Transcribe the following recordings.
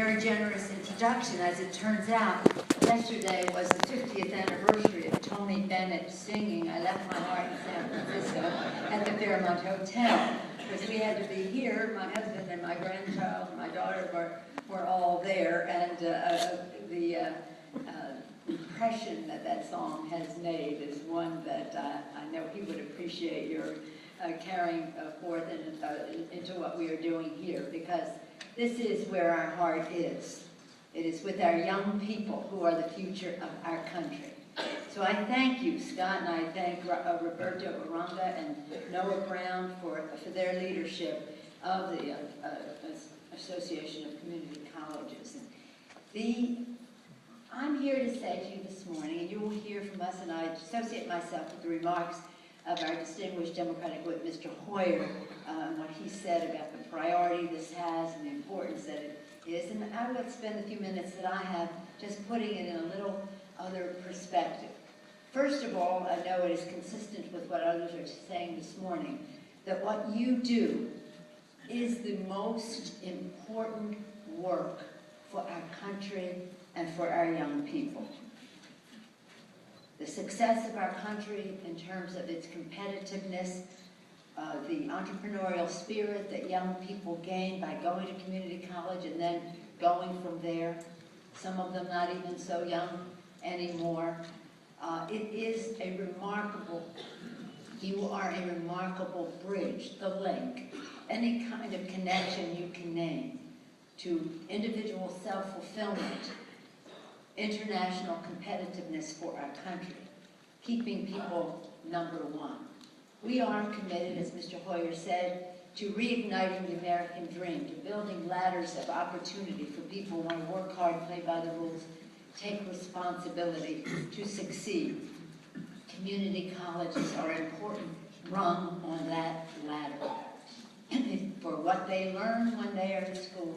very generous introduction. As it turns out, yesterday was the 50th anniversary of Tony Bennett singing "I Left My Heart in San Francisco" at the Fairmont Hotel. Because we had to be here, my husband and my grandchild and my daughter were all there, and the impression that that song has made is one that I know he would appreciate your carrying forth into what we are doing here, because this is where our heart is. It is with our young people who are the future of our country. So I thank you, Scott, and I thank Roberto Aranda and Noah Brown for their leadership of the Association of Community Colleges. I'm here to say to you this morning, and you will hear from us, and I associate myself with the remarks of our distinguished Democratic whip, Mr. Hoyer, and what he said about the priority this has and the importance that it is. And I would spend the few minutes that I have just putting it in a little other perspective. First of all, I know it is consistent with what others are saying this morning, that what you do is the most important work for our country and for our young people. The success of our country in terms of its competitiveness, the entrepreneurial spirit that young people gain by going to community college and then going from there, some of them not even so young anymore. It is a remarkable, you are a remarkable bridge, the link, any kind of connection you can name to individual self-fulfillment, international competitiveness for our country, keeping people number one. We are committed, as Mr. Hoyer said, to reigniting the American dream, to building ladders of opportunity for people who want to work hard, play by the rules, take responsibility to succeed. Community colleges are an important rung on that ladder for what they learn when they are in school,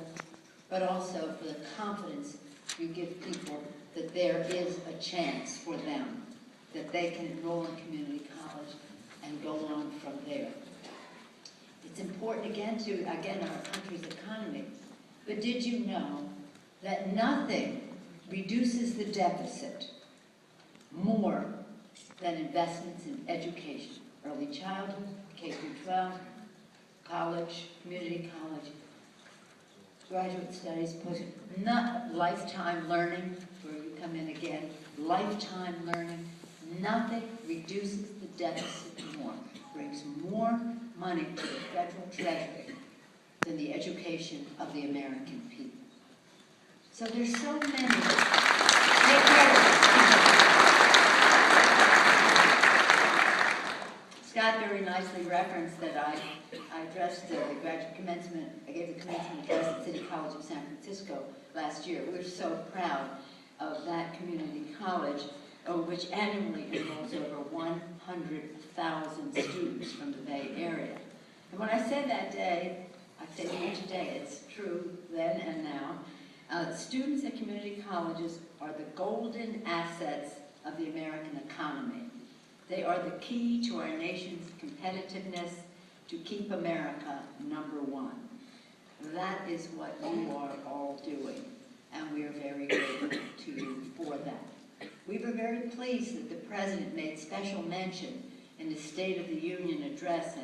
but also for the confidence you give people that there is a chance for them, that they can enroll in community college and go on from there. It's important again to, our country's economy. But did you know that nothing reduces the deficit more than investments in education, early childhood, K-12, college, community college, graduate studies, not lifetime learning, where you come in again, lifetime learning. Nothing reduces the deficit more, brings more money to the federal treasury than the education of the American people. So there's so many. Take care of it. Scott very nicely referenced that I addressed the graduate commencement, I gave the commencement address at City College of San Francisco last year. We're so proud of that community college, which annually enrolls over 100,000 students from the Bay Area. And when I said that day, I say it today, it's true then and now, students at community colleges are the golden assets of the American economy. They are the key to our nation's competitiveness to keep America number one. That is what you are all doing, and we are very grateful to you for that. We were very pleased that the President made special mention in his State of the Union address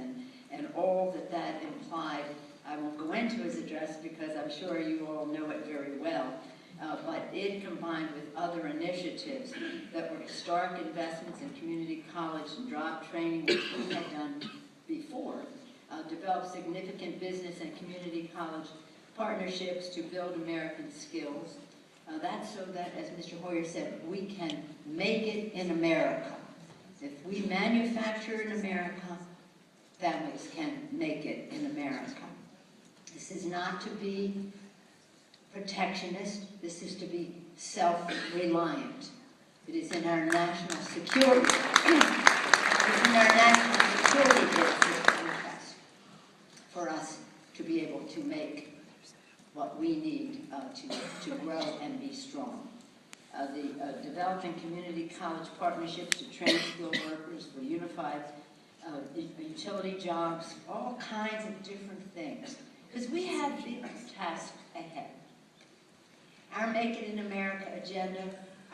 and all that that implied. I won't go into his address because I'm sure you all know it very well, but it combined with other initiatives that were historic investments in community college and job training, which we had done before, developed significant business and community college partnerships to build American skills. That's so that, as Mr. Hoyer said, we can make it in America. If we manufacture in America, families can make it in America. This is not to be protectionist. This is to be self-reliant. It is in our national security. It is in our national security interest for us to be able to make what we need to grow and be strong. The developing community college partnerships to train skilled workers for unified utility jobs, all kinds of different things. Because we have big tasks ahead. Our Make It in America agenda,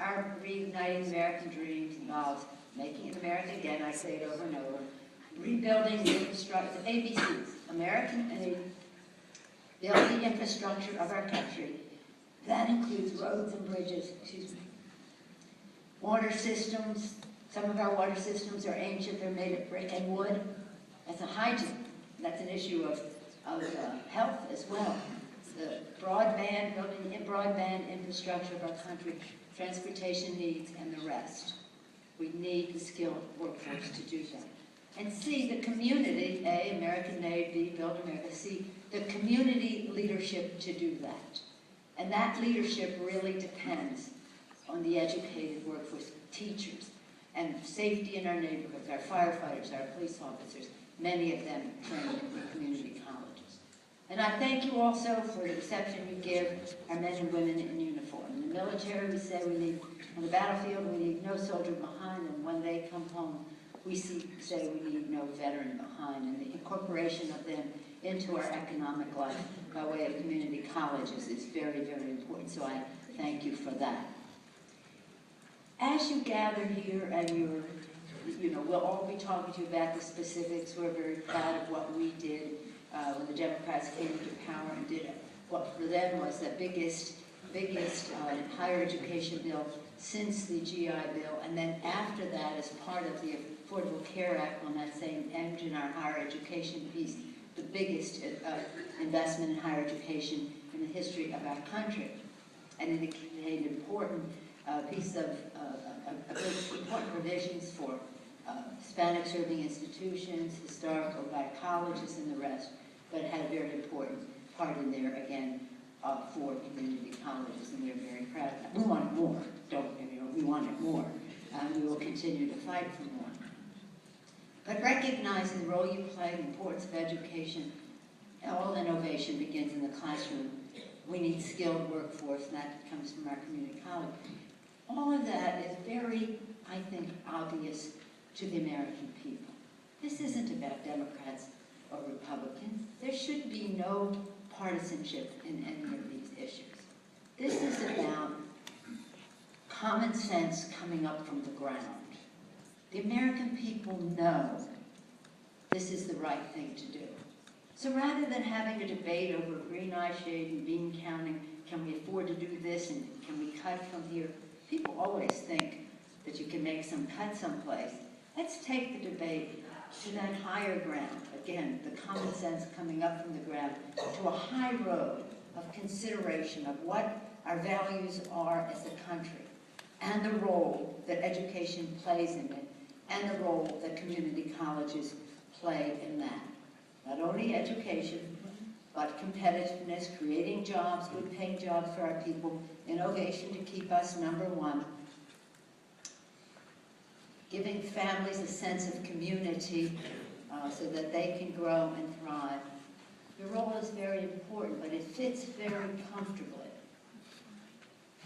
our Reigniting American Dreams involves making it America again, I say it over and over, rebuilding the infrastructure, ABCs, American aid, build the infrastructure of our country. That includes roads and bridges, water systems. Some of our water systems are ancient, they're made of brick and wood. That's a hygiene. That's an issue of health as well. The broadband, building the broadband infrastructure of our country, transportation needs, and the rest. We need the skilled workforce to do that. And C, the community, A, American aid, B, build America, C, the community leadership to do that. And that leadership really depends on the educated workforce, teachers, and safety in our neighborhoods, our firefighters, our police officers, many of them trained in community colleges. And I thank you also for the reception you give our men and women in uniform. In the military, we say we leave, on the battlefield, we leave no soldier behind, and when they come home, we say we leave no veteran behind. And the incorporation of them into our economic life by way of community colleges is very, very important, so I thank you for that. As you gather here and we'll all be talking to you about the specifics. We're very proud of what we did when the Democrats came into power and did what for them was the biggest higher education bill since the GI Bill. And then after that, as part of the Affordable Care Act on that same end in our higher education piece, the biggest investment in higher education in the history of our country. And it contained important piece of important provisions for Hispanic serving institutions, historical black colleges, and the rest, but it had a very important part in there, again, for community colleges, and we're very proud of that. We want more, don't get me wrong, we want it more, and we will continue to fight for more. But recognizing the role you play, the importance of education, all innovation begins in the classroom. We need skilled workforce, and that comes from our community college. All of that is very, I think, obvious to the American people. This isn't about Democrats or Republicans. There should be no partisanship in any of these issues. This is about common sense coming up from the ground. The American people know this is the right thing to do. So rather than having a debate over green eye shade and bean counting, can we afford to do this and can we cut from here? People always think that you can make some cut someplace. Let's take the debate to that higher ground. Again, the common sense coming up from the ground to a high road of consideration of what our values are as a country and the role that education plays in it and the role that community colleges play in that. Not only education, but competitiveness, creating jobs, good paying jobs for our people, innovation to keep us #1, giving families a sense of community so that they can grow and thrive. Your role is very important, but it fits very comfortably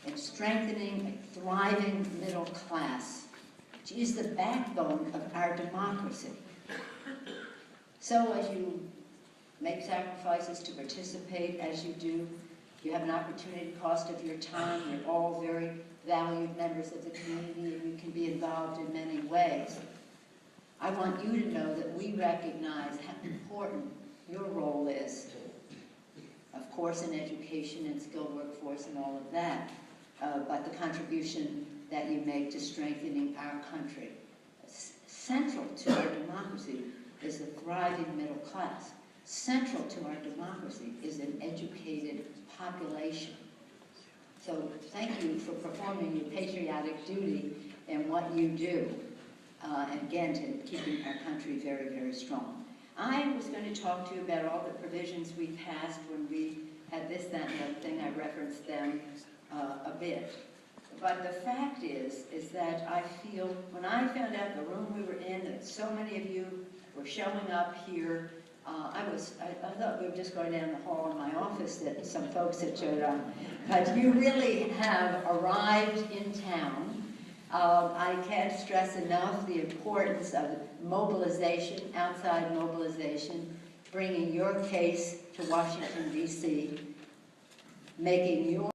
in strengthening a thriving middle class, which is the backbone of our democracy. So as you make sacrifices to participate as you do, you have an opportunity cost of your time. You're all very valued members of the community and you can be involved in many ways. I want you to know that we recognize how important your role is, of course, in education and skilled workforce and all of that, but the contribution that you make to strengthening our country. Central to our democracy is a thriving middle class. Central to our democracy is an educated population. So thank you for performing your patriotic duty and what you do, and again, to keeping our country very, very strong. I was going to talk to you about all the provisions we passed when we had this, that, and the other thing. I referenced them a bit. But the fact is that I feel, when I found out the room we were in, that so many of you were showing up here, I thought we were just going down the hall in my office that some folks had showed up. But you really have arrived in town. I can't stress enough the importance of mobilization, outside mobilization, bringing your case to Washington, D.C., making your